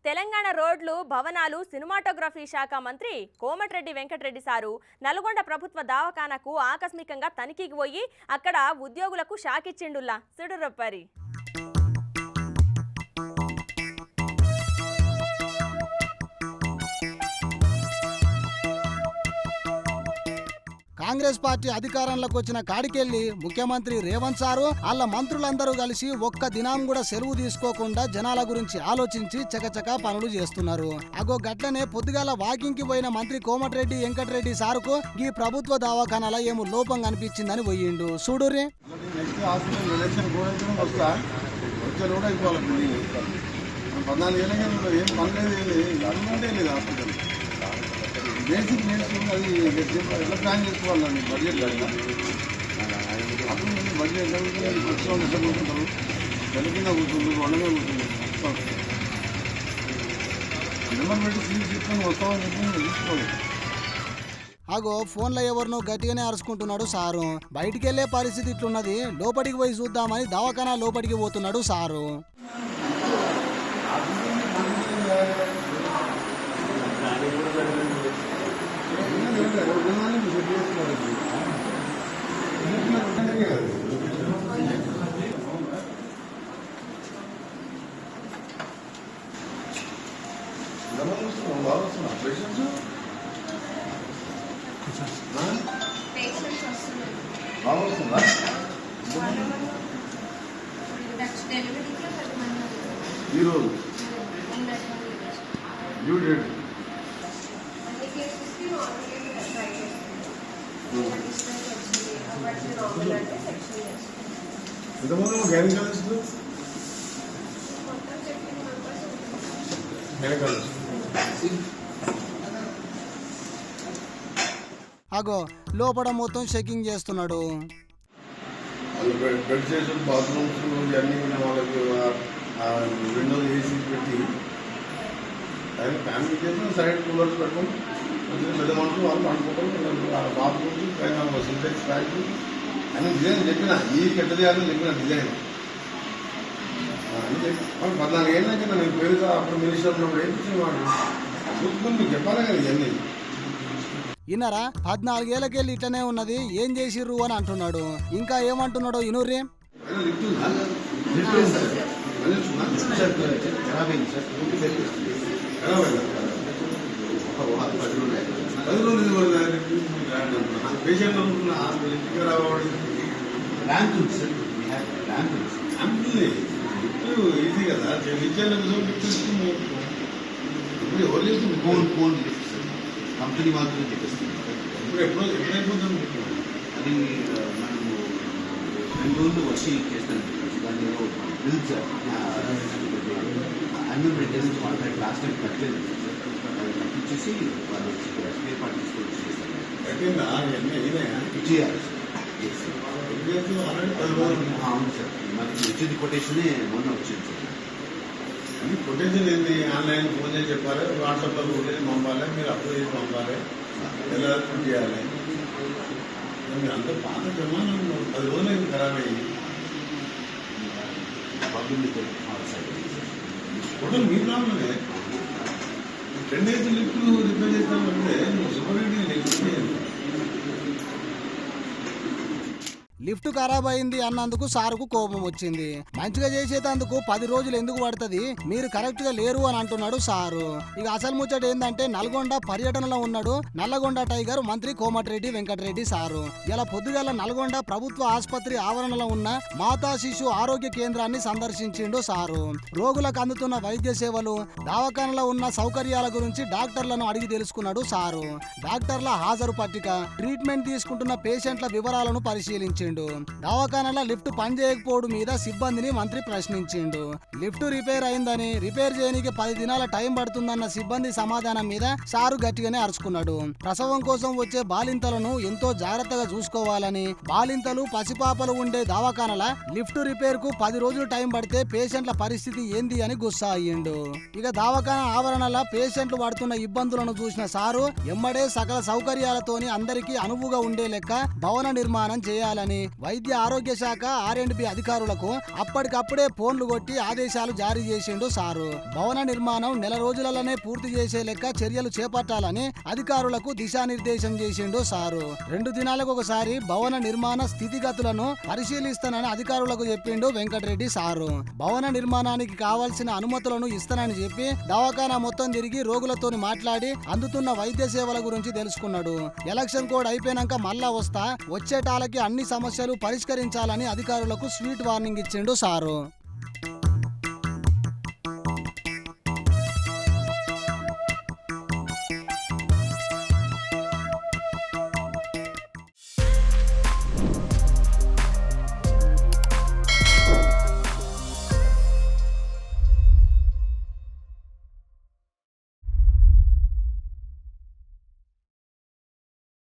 తెలంగాణ రోడ్లు భవనాలు సినిమాటోగ్రఫీ శాఖ మంత్రి కోమటిరెడ్డి వెంకటరెడ్డి సారు నల్గొండ ప్రభుత్వ దవాఖానకు ఆకస్మికంగా తనిఖీకి పోయి అక్కడ ఉద్యోగులకు షాక్ ఇచ్చిండుల్లా సుడురొప్పరి. కాంగ్రెస్ పార్టీ అధికారంలోకి వచ్చిన కాడికెళ్లి ముఖ్యమంత్రి రేవంత్ సారు వాళ్ళ మంత్రులందరూ కలిసి ఒక్క దినం కూడా సెలవు తీసుకోకుండా జనాల గురించి ఆలోచించి చకచక పనులు చేస్తున్నారు. అగో గట్లనే పొద్దుగాల వాకింగ్ కి పోయిన మంత్రి కోమటిరెడ్డి వెంకటరెడ్డి సారుకు ఈ ప్రభుత్వ దవాఖానాల ఏమో లోపం కనిపించిందని పోయిండు. చూడుర్రి. బేసిక్ నేర్చుకుని అది ఎట్లా ప్లాన్ చేసుకోవాలండి బడ్జెట్ కదా అప్పుడు బడ్జెట్ వచ్చి ఎట్లా కూర్చుంటారు వెనకింద కూర్చుంటారు వండమే కూర్చుంటారు నెంబర్ పెట్టి సీట్ తీసుకొని వస్తామని చెప్పి తీసుకోవాలి. అగో ఫోన్లో ఎవరినో గట్టిగానే అరుచుకుంటున్నాడు సారు. బయటికి వెళ్లే పరిస్థితి ఇట్లున్నది. లోపలికి పోయి చూద్దామని దవాఖానా లోపలికి పోతున్నాడు సారు. ఈరోజు డ్యూ డేట్ ఎంతమంది గైనకాలజిస్టులు అగో లోపల మొత్తం చెకింగ్ చేస్తున్నాడు. బెడ్ చేసిన బాత్రూమ్స్ ఇవన్నీ ఉన్న వాళ్ళకి విండోస్ ఏసీ పెట్టి ఫ్యామిలీ చేసిన సైడ్ కూలర్స్ పెట్టుకుని వచ్చిన పెద్ద మనుషులు వాళ్ళు అనుకుంటారు. బాత్రూమ్స్ పైన సింటెక్స్ ఫ్యాక్టరీ అని డిజైన్ చెప్పిన ఈ కెట్ట చేయాలని చెప్పిన డిజైన్ అని చెప్పి 14 ఏళ్ళ నేను పేరు అప్పుడు మినిస్టర్ ఉన్నప్పుడు ఏం వాడు చూసుకుని మీకు చెప్పాలి కదా ఇవన్నీ. ఇన్నరా 14 ఏళ్ళకెళ్ళి ఇట్లనే ఉన్నది ఏం చేసిర్రు అని అంటున్నాడు. ఇంకా ఏమంటున్నాడు ఇనుర్రే. పేషెంట్ ఈజీ కదా ఇప్పుడు ఎవరు చేస్తుంది ఫోన్ కంపెనీ మాత్రమే చెప్పేస్తుంది. ఇప్పుడు ఎప్పుడైపోతుంది అది మనము 2 రోజులు వచ్చి చేస్తాను. దాన్ని బిల్స్ అన్ని మెయింటెనెన్స్ కాంట్రాక్ట్ లాస్ట్ టైం కట్టలేదు. కట్టించేసి వాళ్ళు స్పేర్ పార్ట్ తీసుకొని చేయాలి. అవును సార్, మనకి వచ్చింది కొటేషనే మొన్న వచ్చింది సార్. అన్ని కొటేషన్ ఏంటి? ఆన్లైన్ ఫోన్ చేసి చెప్పాలి, వాట్సాప్లో కొటేసి పంపాలి, మీరు అప్లై చేసి పంపాలి, ఎలా చేయాలి. మీరు అంత పాత జమానం 10 రోజులు అయింది ఖరాబ్ అయ్యి. టోటల్ మీ ప్రాబ్లమే. 10 days లిఫ్ట్ రిపేర్ చేస్తామంటే నువ్వు సూపరింటెండెంట్ లిఫ్ట్ చేయాలి. లిఫ్ట్ ఖరాబ్ అయింది అన్నందుకు సారుకు కోపం వచ్చింది. మంచిగా చేసేటందుకు 10 రోజులు ఎందుకు పడుతుంది, మీరు కరెక్ట్ గా లేరు అని అంటున్నాడు సారు. ఇక అసలు ముచ్చట ఏంటంటే నల్గొండ పర్యటనలో ఉన్నాడు నల్లగొండ టైగర్ మంత్రి కోమటిరెడ్డి వెంకటరెడ్డి సారు. ఇలా పొద్దుగాల నల్గొండ ప్రభుత్వ ఆసుపత్రి ఆవరణలో ఉన్న మాతా శిశు ఆరోగ్య కేంద్రాన్ని సందర్శించిండు సారు. రోగులకు అందుతున్న వైద్య సేవలు, దవాఖానలో ఉన్న సౌకర్యాల గురించి డాక్టర్లను అడిగి తెలుసుకున్నాడు సారు. డాక్టర్ల హాజరు పట్టిక, ట్రీట్మెంట్ తీసుకుంటున్న పేషెంట్ల వివరాలను పరిశీలించిండు. దవాఖానలో లిఫ్ట్ పనిచేయకపోవడం మీద సిబ్బందిని మంత్రి ప్రశ్నించిండు. లిఫ్ట్ రిపేర్ అయిందని, రిపేర్ చేయడానికి 10 దినాల టైం పడుతుందన్న సిబ్బంది సమాధానం మీద సారు గట్టిగానే అరుచుకున్నాడు. ప్రసవం కోసం వచ్చే బాలింతలను ఎంతో జాగ్రత్తగా చూసుకోవాలని, బాలింతలు పసిపాపలు ఉండే దవాఖానల లిఫ్ట్ రిపేర్ కు 10 రోజులు టైం పడితే పేషెంట్ల పరిస్థితి ఏంది అని గుస్సా అయ్యిండు. ఇక దవాఖాన ఆవరణల పేషెంట్లు పడుతున్న ఇబ్బందులను చూసిన సారు ఎమ్మడే సకల సౌకర్యాలతోని అందరికీ అనువుగా ఉండే లెక్క భవన నిర్మాణం చేయాలని, వైద్య ఆరోగ్య శాఖ R&B అధికారులకు అప్పటికప్పుడే ఫోన్లు కొట్టి ఆదేశాలు జారీ చేసిండు సారు. భవన నిర్మాణం నెల రోజులలోనే పూర్తి చేసే లెక్క చర్యలు చేపట్టాలని అధికారులకు దిశానిర్దేశం చేసిండు సారు. 2 దినాలకు ఒకసారి భవన నిర్మాణ స్థితిగతులను పరిశీలిస్తానని అధికారులకు చెప్పిండు వెంకటరెడ్డి సారు. భవన నిర్మాణానికి కావాల్సిన అనుమతులను ఇస్తానని చెప్పి దవాఖానా మొత్తం తిరిగి రోగులతోని మాట్లాడి అందుతున్న వైద్య సేవల గురించి తెలుసుకున్నాడు. ఎలక్షన్ కోడ్ అయిపోయినాక మళ్ళా వచ్చేటాలకి అన్ని సమస్యలు పరిష్కరించాలని అధికారులకు స్వీట్ వార్నింగ్ ఇచ్చిండు సారు.